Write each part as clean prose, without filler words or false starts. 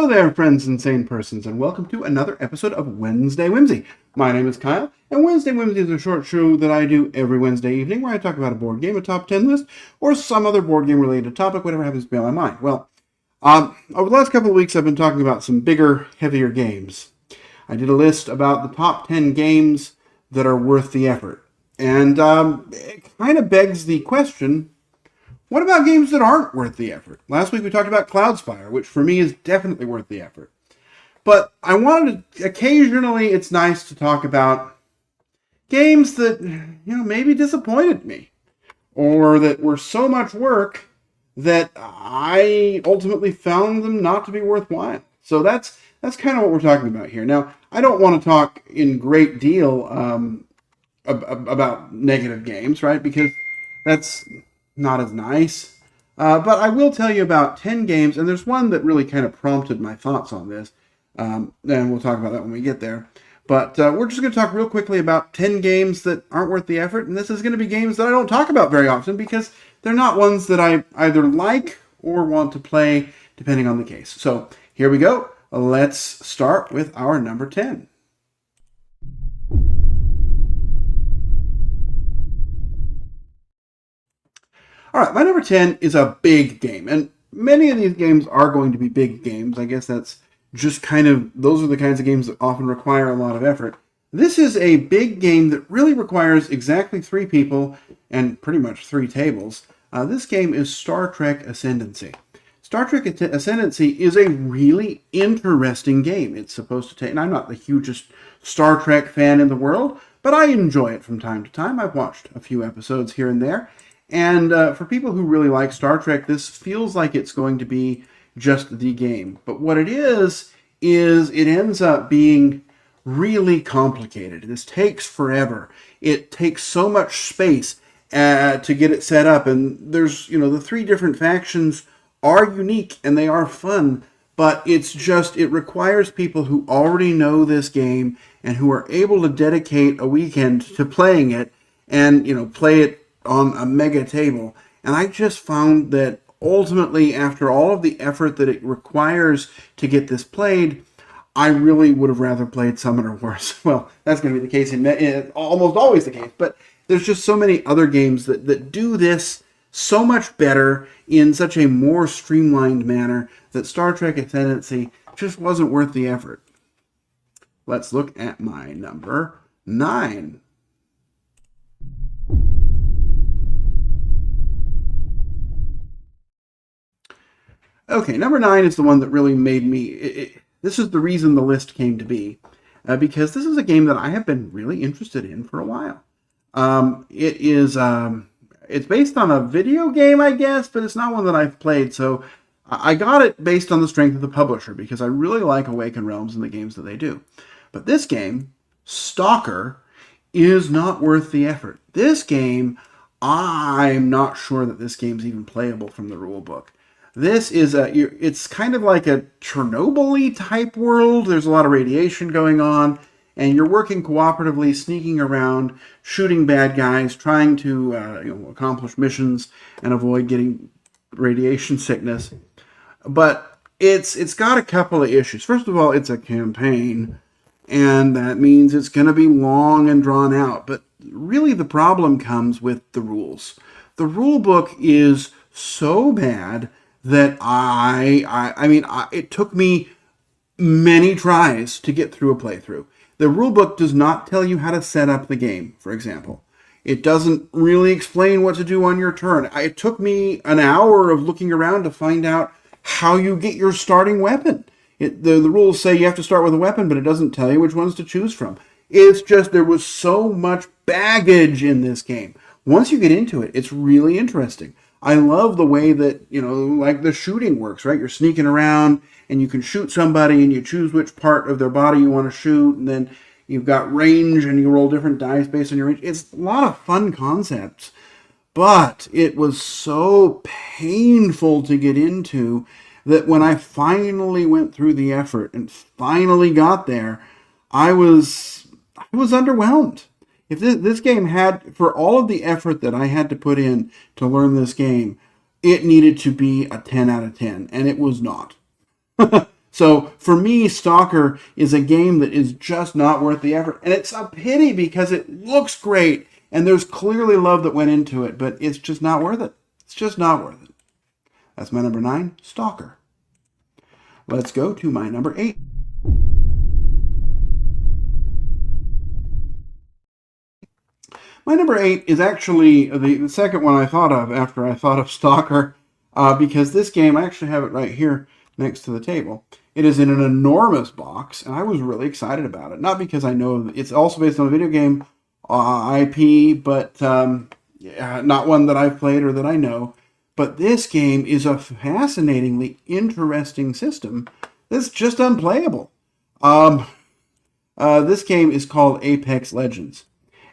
Hello there, friends and sane persons, and welcome to another episode of Wednesday Whimsy. My name is Kyle, and Wednesday Whimsy is a short show that I do every Wednesday evening where I talk about a board game, a top 10 list, or some other board game related topic, whatever happens to be on my mind. Well, over the last couple of weeks I've been talking about some bigger, heavier games. I did a list about the top 10 games that are worth the effort. And it kind of begs the question, what about games that aren't worth the effort? Last week we talked about Cloudspire, which for me is definitely worth the effort. But I wanted to, occasionally it's nice to talk about games that, maybe disappointed me. Or that were so much work that I ultimately found them not to be worthwhile. So that's kind of what we're talking about here. Now, I don't want to talk in great deal about negative games, right? Because that's not as nice. But I will tell you about 10 games, and there's one that really kind of prompted my thoughts on this. And we'll talk about that when we get there. But we're just going to talk real quickly about 10 games that aren't worth the effort. And this is going to be games that I don't talk about very often because they're not ones that I either like or want to play, depending on the case. So here we go. Let's start with our number 10. All right, my number 10 is a big game, and many of these games are going to be big games. I guess that's just those are the kinds of games that often require a lot of effort. This is a big game that really requires exactly 3 people and pretty much 3 tables. This game is Star Trek Ascendancy. Star Trek Ascendancy is a really interesting game. It's supposed to take, and I'm not the hugest Star Trek fan in the world, but I enjoy it from time to time. I've watched a few episodes here and there. And for people who really like Star Trek, this feels like it's going to be just the game. But what it is it ends up being really complicated. This takes forever. It takes so much space to get it set up. And there's, the 3 different factions are unique and they are fun. But it requires people who already know this game and who are able to dedicate a weekend to playing it and, play it on a mega table. And I just found that ultimately, after all of the effort that it requires to get this played, I really would have rather played Summon or Worse. Well, that's going to be the case in almost always the case, but there's just so many other games that do this so much better in such a more streamlined manner that Star Trek Ascendancy just wasn't worth the effort. Let's look at my number 9. Okay, number 9 is the one that really made me... this is the reason the list came to be, because this is a game that I have been really interested in for a while. It's based on a video game, I guess, but it's not one that I've played, so I got it based on the strength of the publisher, because I really like Awaken Realms and the games that they do. But this game, Stalker, is not worth the effort. This game, I'm not sure that this game's even playable from the rule book. This is it's kind of like a Chernobyl-y type world. There's a lot of radiation going on, and you're working cooperatively, sneaking around, shooting bad guys, trying to accomplish missions and avoid getting radiation sickness. But it's got a couple of issues. First of all, it's a campaign, and that means it's going to be long and drawn out. But really the problem comes with the rules. The rule book is so bad that it took me many tries to get through a playthrough. The rulebook does not tell you how to set up the game, for example. It doesn't really explain what to do on your turn. It took me an hour of looking around to find out how you get your starting weapon. The rules say you have to start with a weapon, but it doesn't tell you which ones to choose from. It's just, there was so much baggage in this game. Once you get into it, it's really interesting. I love the way that, like the shooting works, right? You're sneaking around and you can shoot somebody and you choose which part of their body you want to shoot. And then you've got range and you roll different dice based on your range. It's a lot of fun concepts, but it was so painful to get into that when I finally went through the effort and finally got there, I was underwhelmed. If this game had, for all of the effort that I had to put in to learn this game, it needed to be a 10 out of 10, and it was not. So for me, Stalker is a game that is just not worth the effort. And it's a pity because it looks great and there's clearly love that went into it, but it's just not worth it. It's just not worth it. That's my number 9, Stalker. Let's go to my number 8. My number 8 is actually the second one I thought of after I thought of Stalker, because this game, I actually have it right here next to the table. It is in an enormous box, and I was really excited about it. Not because I know it's also based on a video game IP, but not one that I've played or that I know. But this game is a fascinatingly interesting system that's just unplayable. This game is called Apex Legends.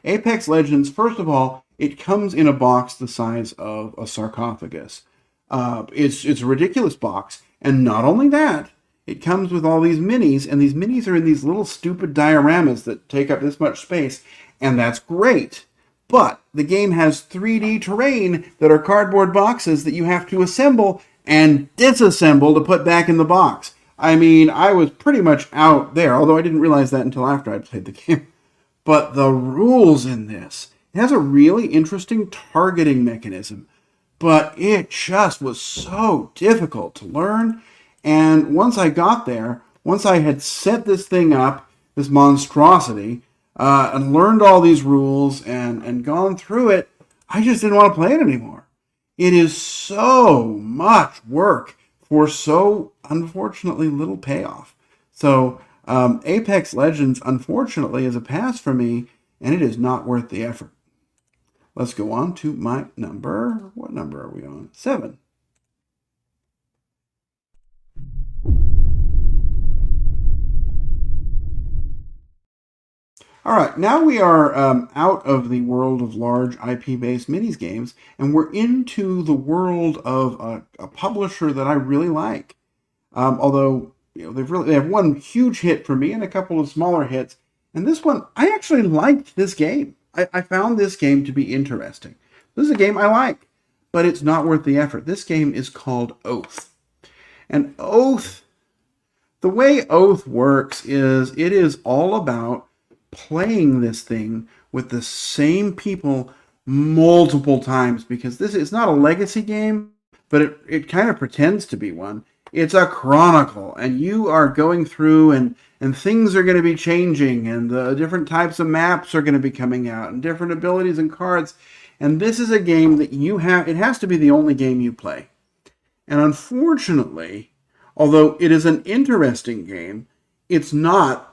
Apex Legends, first of all, it comes in a box the size of a sarcophagus. It's a ridiculous box, and not only that, it comes with all these minis, and these minis are in these little stupid dioramas that take up this much space, and that's great. But the game has 3D terrain that are cardboard boxes that you have to assemble and disassemble to put back in the box. I mean, I was pretty much out there, although I didn't realize that until after I'd played the game. But the rules in this, it has a really interesting targeting mechanism, but it just was so difficult to learn. And once I got there, once I had set this thing up, this monstrosity, and learned all these rules and gone through it, I just didn't want to play it anymore. It is so much work for so unfortunately little payoff. So Apex Legends, unfortunately, is a pass for me, and it is not worth the effort. Let's go on to my number. What number are we on? 7. All right, now we are out of the world of large IP-based minis games, and we're into the world of a publisher that I really like. Although they have one huge hit for me and a couple of smaller hits, and this one I actually liked this game. I found this game to be interesting. This is a game I like, but it's not worth the effort. This game is called Oath, and Oath, the way Oath works is it is all about playing this thing with the same people multiple times, because this is not a legacy game, but it kind of pretends to be one. It's a chronicle, and you are going through and things are going to be changing, and the different types of maps are going to be coming out, and different abilities and cards. And this is a game that it has to be the only game you play. And unfortunately, although it is an interesting game, it's not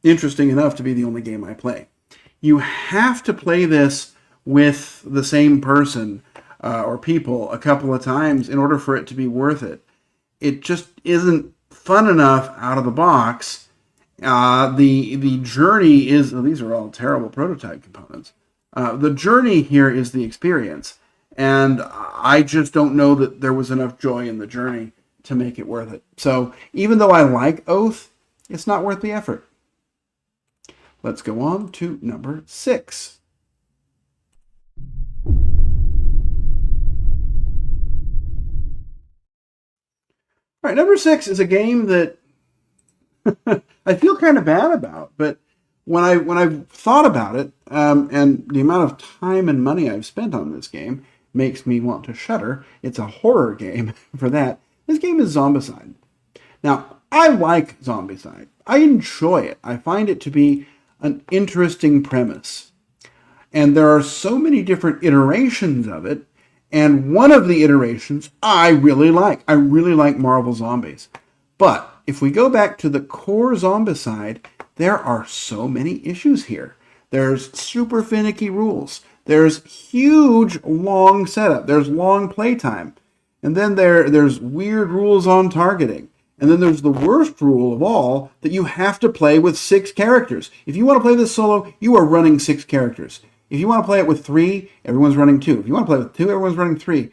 interesting enough to be the only game I play. You have to play this with the same person or people a couple of times in order for it to be worth it. It just isn't fun enough out of the box. The journey is, these are all terrible prototype components. The journey here is the experience, and I just don't know that there was enough joy in the journey to make it worth it. So even though I like Oath, it's not worth the effort. Let's go on to number 6. All right, number 6 is a game that I feel kind of bad about, but when I thought about it, and the amount of time and money I've spent on this game makes me want to shudder. It's a horror game for that. This game is Zombicide. Now, I like Zombicide. I enjoy it. I find it to be an interesting premise. And there are so many different iterations of it, and one of the iterations I really like. I really like Marvel Zombies. But if we go back to the core Zombicide, there are so many issues here. There's super finicky rules. There's huge long setup. There's long playtime. And then there's weird rules on targeting. And then there's the worst rule of all, that you have to play with 6 characters. If you want to play this solo, you are running 6 characters. If you want to play it with 3, everyone's running 2. If you want to play with 2, everyone's running 3.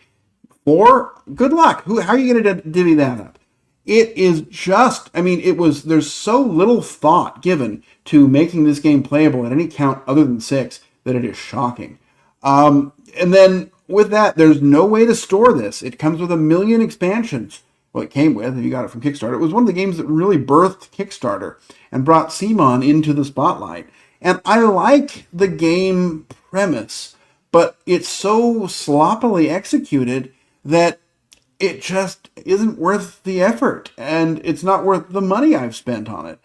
4, good luck. How are you going to divvy that up? It is just, there's so little thought given to making this game playable at any count other than 6 that it is shocking. And then with that, there's no way to store this. It comes with 1 million expansions. well, it came with, if you got it from Kickstarter. It was one of the games that really birthed Kickstarter and brought CMON into the spotlight. And I like the game premise, but it's so sloppily executed that it just isn't worth the effort, and it's not worth the money I've spent on it.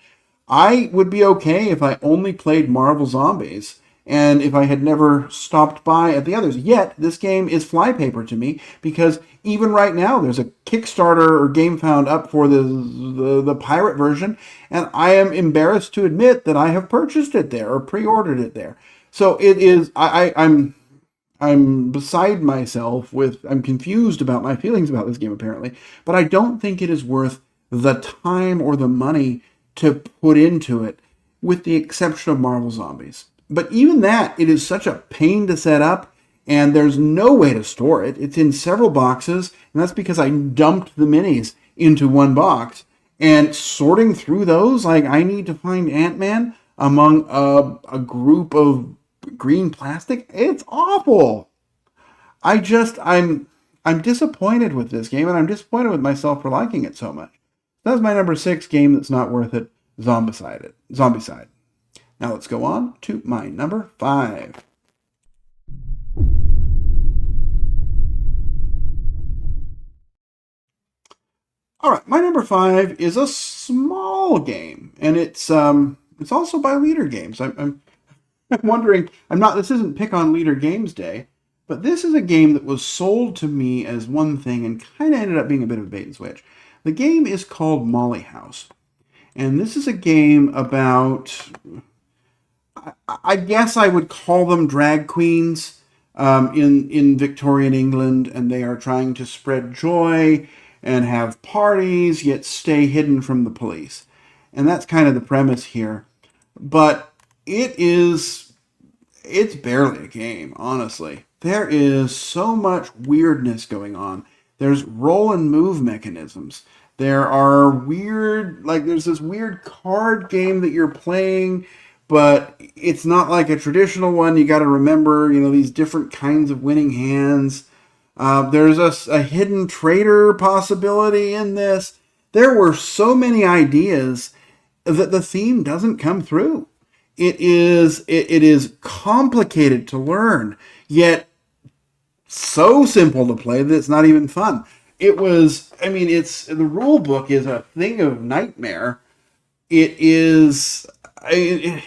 I would be okay if I only played Marvel Zombies and if I had never stopped by at the others. Yet, this game is flypaper to me because even right now there's a Kickstarter or GameFound up for the pirate version, and I am embarrassed to admit that I have purchased it there or pre-ordered it there. So it is, I'm beside myself I'm confused about my feelings about this game apparently, but I don't think it is worth the time or the money to put into it, with the exception of Marvel Zombies. But even that, it is such a pain to set up, and there's no way to store it. It's in several boxes, and that's because I dumped the minis into one box. And sorting through those, like I need to find Ant-Man among a group of green plastic. It's awful. I'm disappointed with this game, and I'm disappointed with myself for liking it so much. That's my number 6 game that's not worth it, Zombicide. Now let's go on to my number 5. All right, my number 5 is a small game, and it's also by Leader Games. I'm wondering, this isn't Pick on Leader Games Day, but this is a game that was sold to me as one thing and kind of ended up being a bit of a bait and switch. The game is called Molly House, and this is a game about, I guess I would call them drag queens in Victorian England, and they are trying to spread joy and have parties, yet stay hidden from the police. And that's kind of the premise here. But it's barely a game, honestly. There is so much weirdness going on. There's roll and move mechanisms. There are there's this weird card game that you're playing, but it's not like a traditional one. You got to remember, these different kinds of winning hands. There's a hidden traitor possibility in this. There were so many ideas that the theme doesn't come through. It is complicated to learn, yet so simple to play that it's not even fun. The rule book is a thing of nightmare. I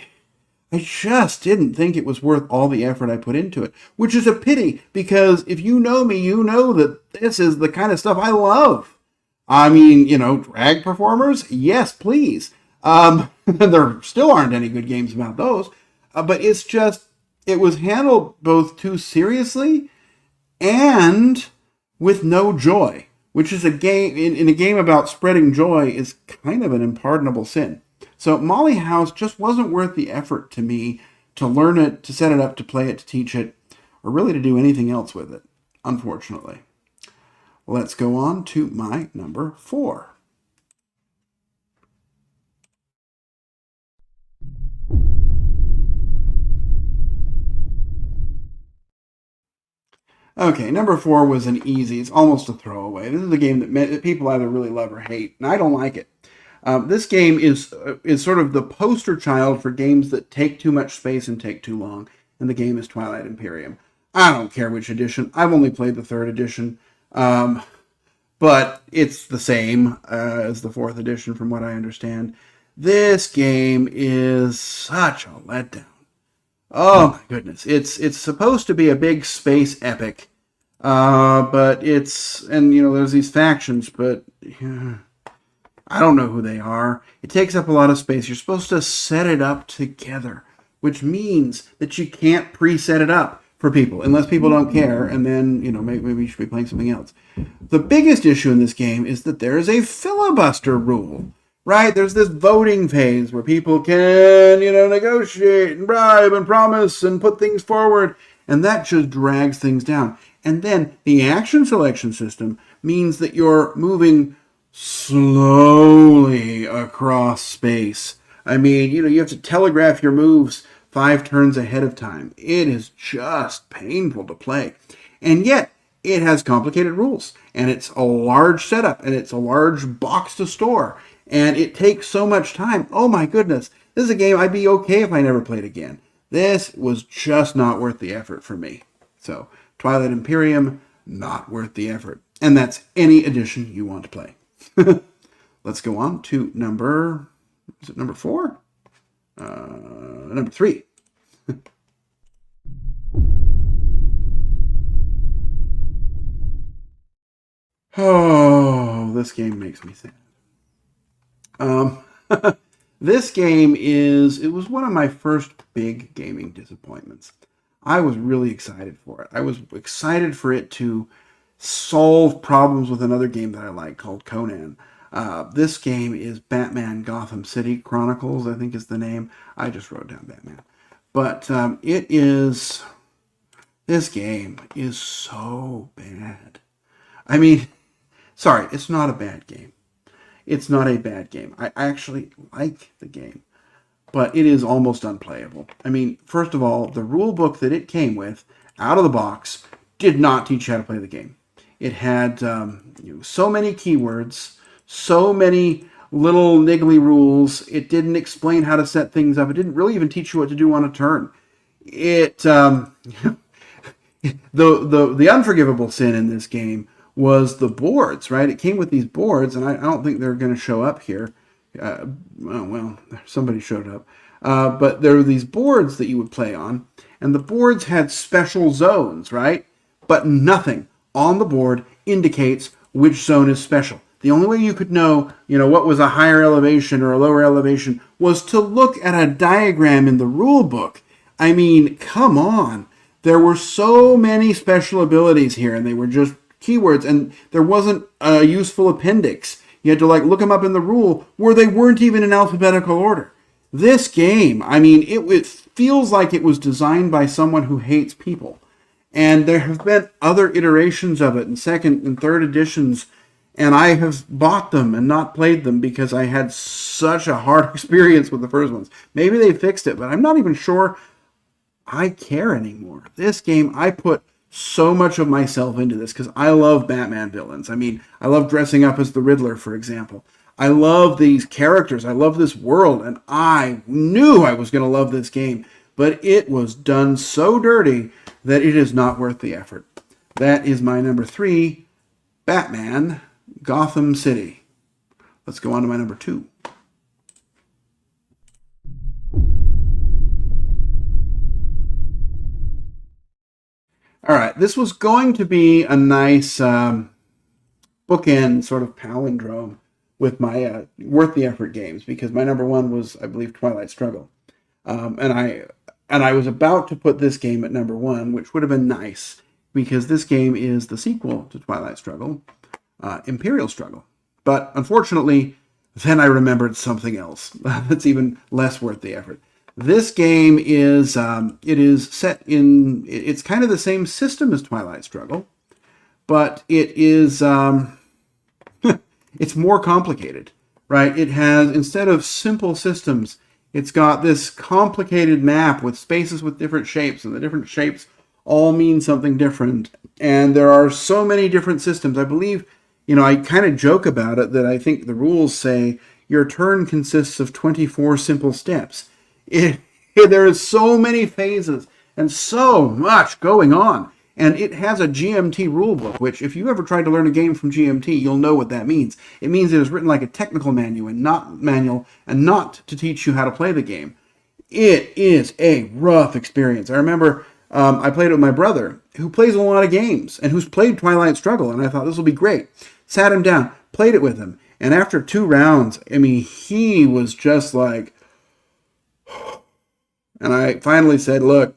just didn't think it was worth all the effort I put into it, which is a pity, because if you know me, you know that this is the kind of stuff I love. Drag performers? Yes, please. There still aren't any good games about those, but it was handled both too seriously and with no joy, which is a game, in a game about spreading joy, is kind of an unpardonable sin. So Molly House just wasn't worth the effort to me to learn it, to set it up, to play it, to teach it, or really to do anything else with it, unfortunately. Let's go on to my number 4. Okay, number 4 was an easy. It's almost a throwaway. This is a game that people either really love or hate, and I don't like it. This game is sort of the poster child for games that take too much space and take too long, and the game is Twilight Imperium. I don't care which edition. I've only played the 3rd edition, but it's the same as the 4th edition from what I understand. This game is such a letdown. Oh my goodness. It's supposed to be a big space epic. But there's these factions, but I don't know who they are. It takes up a lot of space. You're supposed to set it up together, which means that you can't pre-set it up for people, unless people don't care, and then, maybe you should be playing something else. The biggest issue in this game is that there is a filibuster rule. Right? There's this voting phase where people can, negotiate and bribe and promise and put things forward. And that just drags things down. And then the action selection system means that you're moving slowly across space. You have to telegraph your moves 5 turns ahead of time. It is just painful to play. And yet, it has complicated rules, and it's a large setup, and it's a large box to store, and it takes so much time. Oh my goodness, this is a game I'd be okay if I never played again. This was just not worth the effort for me. So, Twilight Imperium, not worth the effort. And that's any edition you want to play. Let's go on to number 4? Number 3. Oh, this game makes me sad. This game it was one of my first big gaming disappointments. I was really excited for it. I was excited for it to solve problems with another game that I like called Conan. This game is Batman Gotham City Chronicles, I think is the name. I just wrote down Batman. But this game is so bad. I mean, sorry, it's not a bad game. It's not a bad game. I actually like the game, but it is almost unplayable. I mean, first of all, the rule book that it came with, out of the box, did not teach you how to play the game. It had so many keywords, so many little niggly rules. It didn't explain how to set things up. It didn't really even teach you what to do on a turn. The unforgivable sin in this game was the boards, right? It came with these boards, and I don't think they're going to show up here. Well, somebody showed up. But there were these boards that you would play on, and the boards had special zones, right? But nothing on the board indicates which zone is special. The only way you could know, what was a higher elevation or a lower elevation was to look at a diagram in the rule book. I mean, come on. There were so many special abilities here, and they were just keywords, and there wasn't a useful appendix. You had to look them up in the rule where they weren't even in alphabetical order. This game, I mean, it feels like it was designed by someone who hates people. And there have been other iterations of it in second and third editions, and I have bought them and not played them because I had such a hard experience with the first ones. Maybe they fixed it, but I'm not even sure I care anymore. This game, I put so much of myself into this because I love Batman villains. I mean, I love dressing up as the Riddler, for example. I love these characters. I love this world, and I knew I was going to love this game, but it was done so dirty that it is not worth the effort. That is my number 3, Batman Gotham City. Let's go on to my number 2. All right, this was going to be a nice bookend sort of palindrome with my worth the effort games, because my number 1 was, I believe, Twilight Struggle, and I was about to put this game at number 1, which would have been nice because this game is the sequel to Twilight Struggle, Imperial Struggle. But unfortunately, then I remembered something else that's even less worth the effort. This game is set in, it's kind of the same system as Twilight Struggle, but it is, it's more complicated, right? It has, instead of simple systems, it's got this complicated map with spaces with different shapes, and the different shapes all mean something different. And there are so many different systems. I believe, I kind of joke about it that I think the rules say your turn consists of 24 simple steps. There is so many phases and so much going on. And it has a GMT rulebook, which if you ever tried to learn a game from GMT, you'll know what that means. It means it is written like a technical manual and not to teach you how to play the game. It is a rough experience. I remember I played it with my brother, who plays a lot of games and who's played Twilight Struggle, and I thought this will be great. Sat him down, played it with him, and after 2 rounds, I mean, he was just like, and I finally said, look,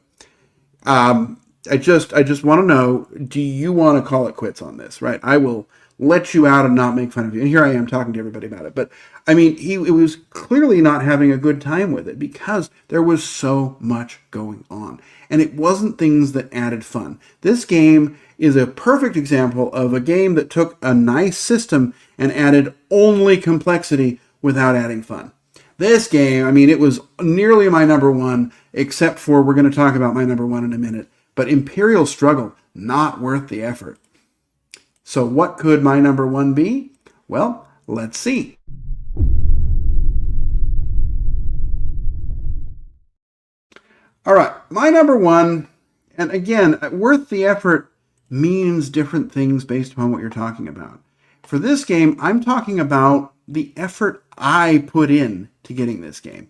I just want to know, do you want to call it quits on this, right? I will let you out and not make fun of you. And here I am talking to everybody about it. But, I mean, he was clearly not having a good time with it because there was so much going on. And it wasn't things that added fun. This game is a perfect example of a game that took a nice system and added only complexity without adding fun. This game, I mean, it was nearly my number 1, except for, we're going to talk about my number 1 in a minute. But Imperial Struggle, not worth the effort. So what could my number one be? Well, let's see. All right, my number one, and again, worth the effort means different things based upon what you're talking about. For this game, I'm talking about the effort I put in to getting this game.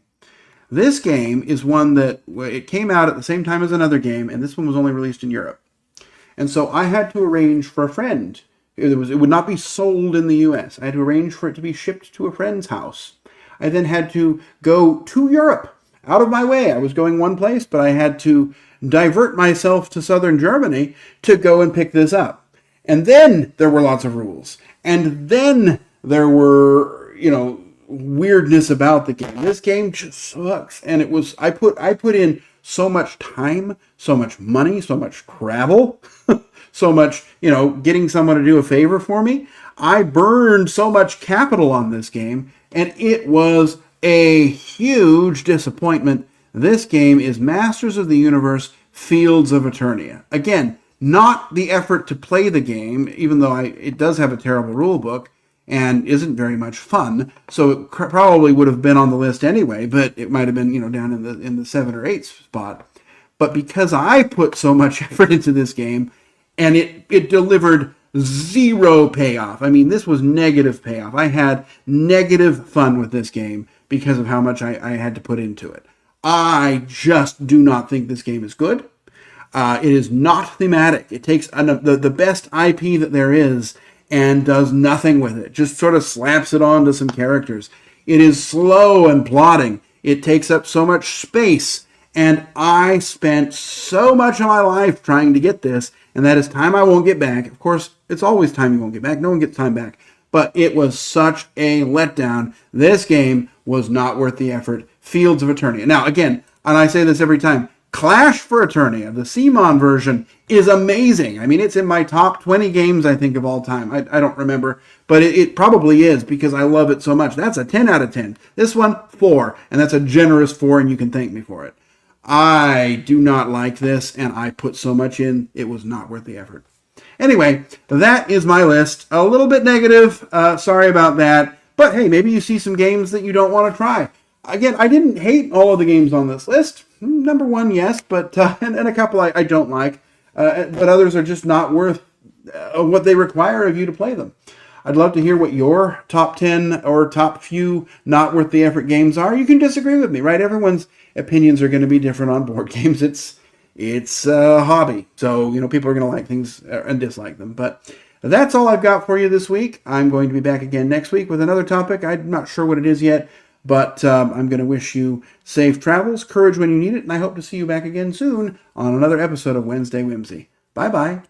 This game is one that it came out at the same time as another game, and this one was only released in Europe. And so I had to arrange for a friend. It would not be sold in the US. I had to arrange for it to be shipped to a friend's house. I then had to go to Europe, out of my way. I was going one place, but I had to divert myself to southern Germany to go and pick this up. And then there were lots of rules. And then there were, weirdness about the game. This game just sucks. And it was, I put in so much time, so much money, so much travel, so much, getting someone to do a favor for me. I burned so much capital on this game, and it was a huge disappointment. This game is Masters of the Universe Fields of Eternia. Again, not the effort to play the game, even though it does have a terrible rule book and isn't very much fun. So it probably would have been on the list anyway, but it might have been, down in the 7 or 8 spot. But because I put so much effort into this game, and it delivered zero payoff. I mean, this was negative payoff. I had negative fun with this game because of how much I had to put into it. I just do not think this game is good. It is not thematic. It takes the best IP that there is and does nothing with it. Just sort of slaps it on to some characters. It is slow and plodding. It takes up so much space. And I spent so much of my life trying to get this, and that is time I won't get back. Of course, it's always time you won't get back. No one gets time back. But it was such a letdown. This game was not worth the effort. Fields of Eternia. Now, again, and I say this every time, Clash for Eternia, the CMON version, is amazing. I mean, it's in my top 20 games, I think, of all time. I don't remember, but it probably is because I love it so much. That's a 10 out of 10. This one, 4, and that's a generous 4, and you can thank me for it. I do not like this, and I put so much in, it was not worth the effort. Anyway, that is my list. A little bit negative. Sorry about that. But hey, maybe you see some games that you don't want to try. Again, I didn't hate all of the games on this list. Number one, yes, but and a couple I don't like. But others are just not worth what they require of you to play them. I'd love to hear what your top 10 or top few not worth the effort games are. You can disagree with me, right? Everyone's opinions are going to be different on board games. It's a hobby. So, people are going to like things and dislike them. But that's all I've got for you this week. I'm going to be back again next week with another topic. I'm not sure what it is yet, but I'm going to wish you safe travels, courage when you need it, and I hope to see you back again soon on another episode of Wednesday Whimsy. Bye-bye.